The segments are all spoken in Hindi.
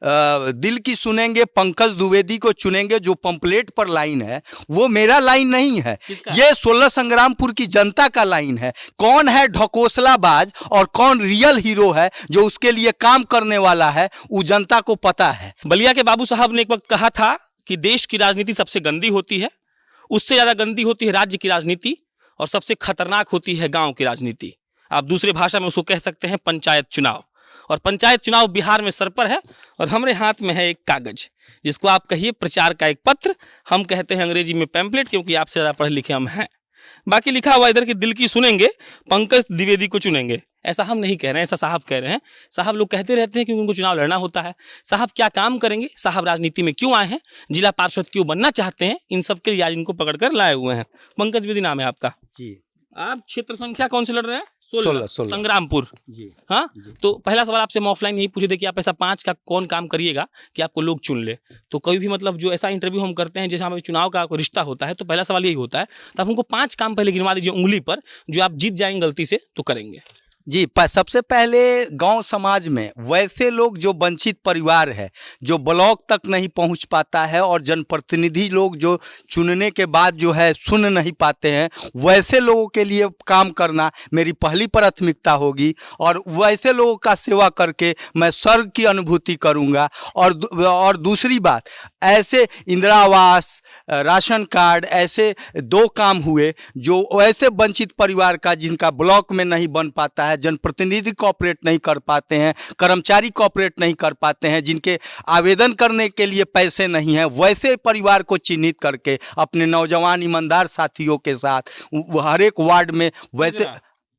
दिल की सुनेंगे पंकज द्विवेदी को चुनेंगे, जो पंपलेट पर लाइन है वो मेरा लाइन नहीं है, ये 16 संग्रामपुर की जनता का लाइन है। कौन है ढकोसलाबाज और कौन रियल हीरो है जो उसके लिए काम करने वाला है, वो जनता को पता है। बलिया के बाबू साहब ने एक वक्त कहा था कि देश की राजनीति सबसे गंदी होती है, उससे ज्यादा गंदी होती है राज्य की राजनीति, और सबसे खतरनाक होती है गांव की राजनीति। आप दूसरे भाषा में उसको कह सकते हैं पंचायत चुनाव। और पंचायत चुनाव बिहार में सर पर है, और हमारे हाथ में है एक कागज, जिसको आप कहिए प्रचार का एक पत्र, हम कहते हैं अंग्रेजी में पैम्पलेट, क्योंकि आपसे ज्यादा पढ़े लिखे हम हैं। बाकी लिखा हुआ इधर कि दिल की सुनेंगे पंकज द्विवेदी को चुनेंगे। ऐसा हम नहीं कह रहे हैं, ऐसा साहब कह रहे हैं। साहब लोग कहते रहते हैं कि उनको चुनाव लड़ना होता है। साहब क्या काम करेंगे, साहब राजनीति में क्यों आए हैं, जिला पार्षद क्यों बनना चाहते हैं, इन सब के लिए आज इनको पकड़कर लाए हुए हैं। पंकज द्विवेदी नाम है आपका जी। आप क्षेत्र संख्या कौन से लड़ रहे हैं? 16 संग्रामपुर जी। हाँ जी। तो पहला सवाल आपसे हम ऑफलाइन यही पूछे थे कि आप ऐसा 5 का कौन काम करिएगा कि आपको लोग चुन ले। तो कोई भी मतलब जो ऐसा इंटरव्यू हम करते हैं, जैसे हमें चुनाव का कोई रिश्ता होता है, तो पहला सवाल यही होता है, तो आप हमको 5 काम पहले गिनवा दीजिए उंगली पर, जो आप जीत जाएंगे गलती से तो करेंगे। जी, सबसे पहले गांव समाज में वैसे लोग जो वंचित परिवार है, जो ब्लॉक तक नहीं पहुंच पाता है, और जनप्रतिनिधि लोग जो चुनने के बाद जो है सुन नहीं पाते हैं, वैसे लोगों के लिए काम करना मेरी पहली प्राथमिकता होगी। और वैसे लोगों का सेवा करके मैं स्वर्ग की अनुभूति करूंगा। और दूसरी बात, ऐसे इंदिरा आवास, राशन कार्ड, ऐसे 2 काम हुए जो वैसे वंचित परिवार का, जिनका ब्लॉक में नहीं बन पाता है, जनप्रतिनिधि कोऑपरेट नहीं कर पाते हैं, कर्मचारी कोऑपरेट नहीं कर पाते हैं, जिनके आवेदन करने के लिए पैसे नहीं हैं, वैसे परिवार को चिन्हित करके अपने नौजवान ईमानदार साथियों के साथ हर एक वार्ड में वैसे।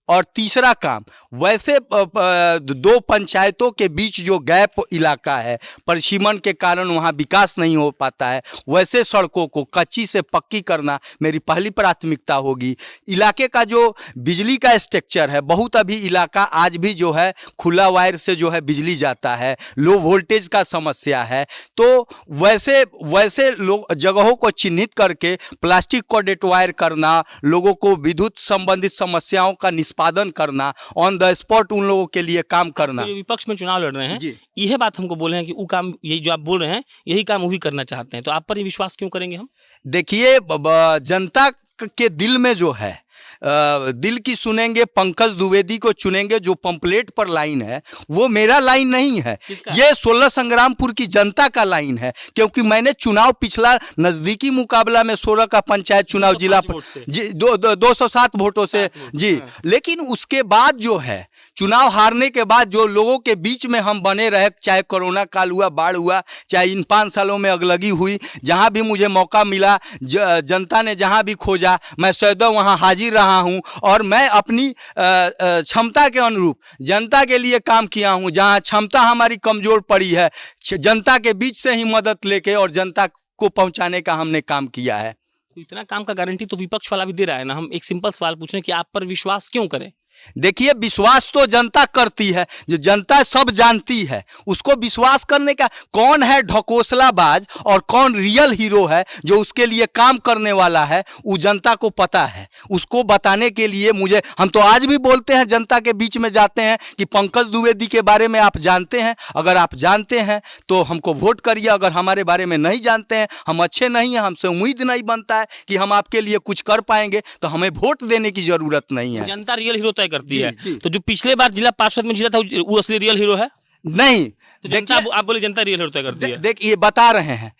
और तीसरा काम, वैसे 2 पंचायतों के बीच जो गैप इलाका है, परिसीमन के कारण वहाँ विकास नहीं हो पाता है, वैसे सड़कों को कच्ची से पक्की करना मेरी पहली प्राथमिकता होगी। इलाके का जो बिजली का स्ट्रक्चर है, बहुत अभी इलाका आज भी जो है खुला वायर से जो है बिजली जाता है, लो वोल्टेज का समस्या है। तो वैसे लोग जगहों को चिन्हित करके प्लास्टिक को डेटवायर करना, लोगों को विद्युत संबंधित समस्याओं का निष्पादन करना, ऑन द स्पॉट उन लोगों के लिए काम करना। जो विपक्ष में चुनाव लड़ रहे हैं, यह बात हमको बोले हैं कि वो काम, यही जो आप बोल रहे हैं, यही काम वो भी करना चाहते हैं, तो आप पर ये विश्वास क्यों करेंगे हम? देखिए, जनता के दिल में जो है, दिल की सुनेंगे पंकज द्विवेदी को चुनेंगे, जो पंपलेट पर लाइन है वो मेरा लाइन नहीं है, ये 16 संग्रामपुर की जनता का लाइन है। क्योंकि मैंने चुनाव पिछला नजदीकी मुकाबला में 16 का पंचायत चुनाव जिला जी 207 वोटों से जी, लेकिन उसके बाद जो है चुनाव हारने के बाद जो लोगों के बीच में हम बने रहे, चाहे कोरोना काल हुआ, बाढ़ हुआ, चाहे इन 5 सालों में अगलगी हुई, जहां भी मुझे मौका मिला, जनता ने जहां भी खोजा, मैं सदैव वहां हाजिर रहा हूं। और मैं अपनी क्षमता के अनुरूप जनता के लिए काम किया हूं। जहां क्षमता हमारी कमजोर पड़ी है, जनता के बीच से ही मदद लेके और जनता को पहुंचाने का हमने काम किया है। तो इतना काम का गारंटी तो विपक्ष वाला भी दे रहा है ना। हम एक सिंपल सवाल पूछ रहे हैं कि आप पर विश्वास क्यों करें? देखिए, विश्वास तो जनता करती है, जो जनता सब जानती है, उसको विश्वास करने का कौन है ढकोसलाबाज और कौन रियल हीरो है जो उसके लिए काम करने वाला है, वो जनता को पता है। उसको बताने के लिए हम तो आज भी बोलते हैं, जनता के बीच में जाते हैं कि पंकज द्विवेदी के बारे में आप जानते हैं? अगर आप जानते हैं तो हमको वोट करिए। अगर हमारे बारे में नहीं जानते हैं, हम अच्छे नहीं हैं, हमसे उम्मीद नहीं बनता है कि हम आपके लिए कुछ कर पाएंगे, तो हमें वोट देने की जरूरत नहीं है। जनता रियल हीरो करती है। तो जो पिछले बार जिला पार्षद में जीता था, वो असली रियल हीरो है? नहीं। तो जनता, आप बोले जनता रियल हीरो तय करती है। देखिए, बता रहे हैं,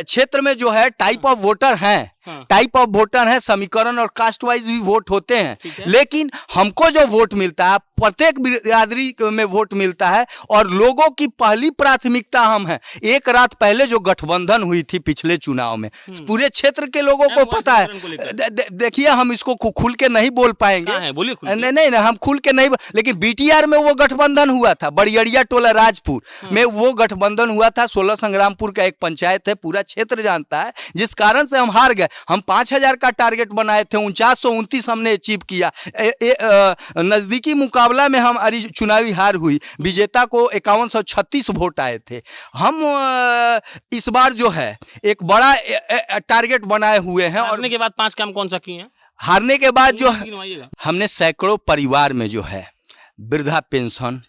क्षेत्र में जो है टाइप ऑफ वोटर हैं, टाइप ऑफ वोटर है, समीकरण और कास्ट वाइज भी वोट होते हैं, लेकिन हमको जो वोट मिलता है, प्रत्येक बिरादरी में वोट मिलता है, और लोगों की पहली प्राथमिकता हम हैं। एक रात पहले जो गठबंधन हुई थी पिछले चुनाव में, पूरे क्षेत्र के लोगों को पता है। देखिए, हम इसको खुल के नहीं बोल पाएंगे, नहीं, हम खुल के नहीं, लेकिन बीटीआर में वो गठबंधन हुआ था, बड़ियड़िया टोला राजपुर में वो गठबंधन हुआ था। 16 संग्रामपुर का एक पंचायत है, पूरा क्षेत्र जानता है, जिस कारण से हम हार गए। हम 5000 का टारगेट बनाए थे, 4929 हमने अचीव किया। नजदीकी मुकाबला में हम चुनावी हार हुई, विजेता को 5136 वोट आए थे। हम इस बार जो है एक बड़ा टारगेट बनाए हुए हैं। हारने के बाद 5 काम कौन सा किए हैं? हारने के बाद जो हमने सैकड़ों परिवार में जो है वृद्धा पेंशन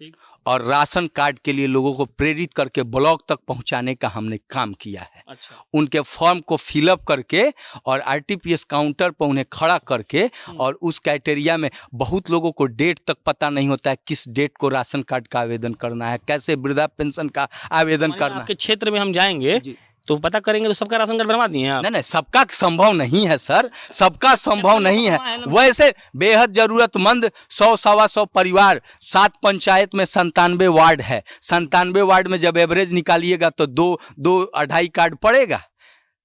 और राशन कार्ड के लिए लोगों को प्रेरित करके ब्लॉक तक पहुंचाने का हमने काम किया है। अच्छा। उनके फॉर्म को फिलअप करके और आरटीपीएस काउंटर पर उन्हें खड़ा करके, और उस क्राइटेरिया में बहुत लोगों को डेट तक पता नहीं होता है, किस डेट को राशन कार्ड का आवेदन करना है, कैसे वृद्धा पेंशन का आवेदन करना है। आपके क्षेत्र में हम जाएंगे तो पता करेंगे तो सबका राशन कार्ड बनवा दिए आप? नहीं, सबका संभव नहीं है सर, सबका संभव नहीं है। वैसे बेहद जरूरतमंद 100-125 परिवार, 7 पंचायत में 97 वार्ड है। 97 वार्ड में जब एवरेज निकालिएगा तो 2-2.5 कार्ड पड़ेगा।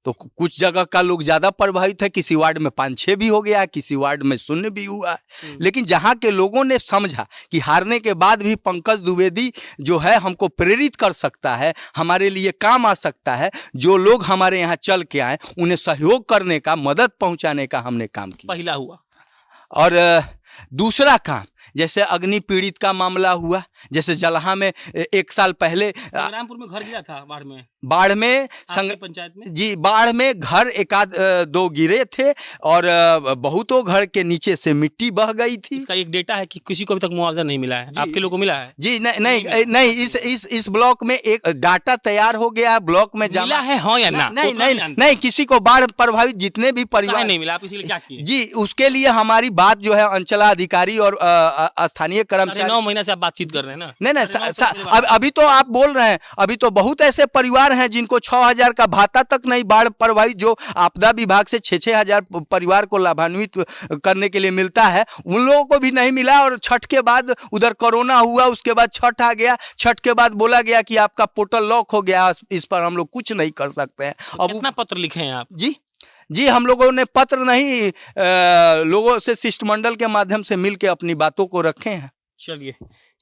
तो कुछ जगह का लोग ज़्यादा प्रभावित है, किसी वार्ड में 5-6 भी हो गया, किसी वार्ड में 0 भी हुआ है। लेकिन जहाँ के लोगों ने समझा कि हारने के बाद भी पंकज द्विवेदी जो है हमको प्रेरित कर सकता है, हमारे लिए काम आ सकता है, जो लोग हमारे यहाँ चल के आए उन्हें सहयोग करने का, मदद पहुँचाने का हमने काम किया। पहला हुआ। और दूसरा काम, जैसे अग्नि पीड़ित का मामला हुआ, जैसे जलहा में 1 साल पहले संग्रामपुर में घर गिरा था बाढ़ में पंचायत में जी, बाढ़ में घर 1-2 गिरे थे और बहुतों घर के नीचे से मिट्टी बह गई थी। इसका एक डेटा है कि किसी को अभी तक मुआवजा नहीं मिला है, आपके लोगों को मिला है? जी नहीं, इस ब्लॉक में एक डाटा तैयार हो गया, ब्लॉक में मिला है हाँ या ना? नहीं, किसी को बाढ़ प्रभावित जितने भी परिवार नहीं मिला, आप इसीलिए क्या किए? जी, उसके लिए हमारी बात जो है अंचलाधिकारी और स्थानीय कर्मचारी, 9 महीने से आप बातचीत कर रहे हैं ना? नहीं, अभी तो आप बोल रहे हैं, अभी तो बहुत ऐसे परिवार हैं जिनको 6,000 का भाता तक नहीं, बाढ़ प्रभावित जो आपदा विभाग से 6-6 हजार परिवार को लाभान्वित करने के लिए मिलता है, उन लोगों को भी नहीं मिला। और छठ के बाद उधर कोरोना हुआ, उसके बाद छठ आ गया, छठ के बाद बोला गया कि आपका पोर्टल लॉक हो गया, इस पर हम लोग कुछ नहीं कर सकते हैं। अब कितना पत्र लिखे हैं आप? जी, हम लोगों ने पत्र नहीं, लोगों से शिष्टमंडल के माध्यम से मिल के अपनी बातों को रखे हैं। चलिए,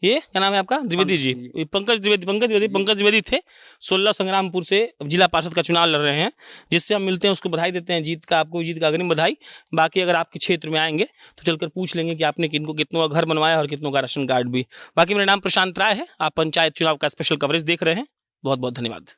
ये क्या नाम है आपका? द्विवेदी जी, पंकज द्विवेदी थे। 16 संग्रामपुर से जिला पार्षद का चुनाव लड़ रहे हैं, जिससे हम मिलते हैं, उसको बधाई देते हैं जीत का, आपको जीत का अग्रिम बधाई। बाकी अगर आपके क्षेत्र में आएंगे तो चलकर पूछ लेंगे कि आपने कितनों का घर बनवाया और कितनों का राशन कार्ड भी। बाकी मेरा नाम प्रशांत राय है, आप पंचायत चुनाव का स्पेशल कवरेज देख रहे हैं। बहुत बहुत धन्यवाद।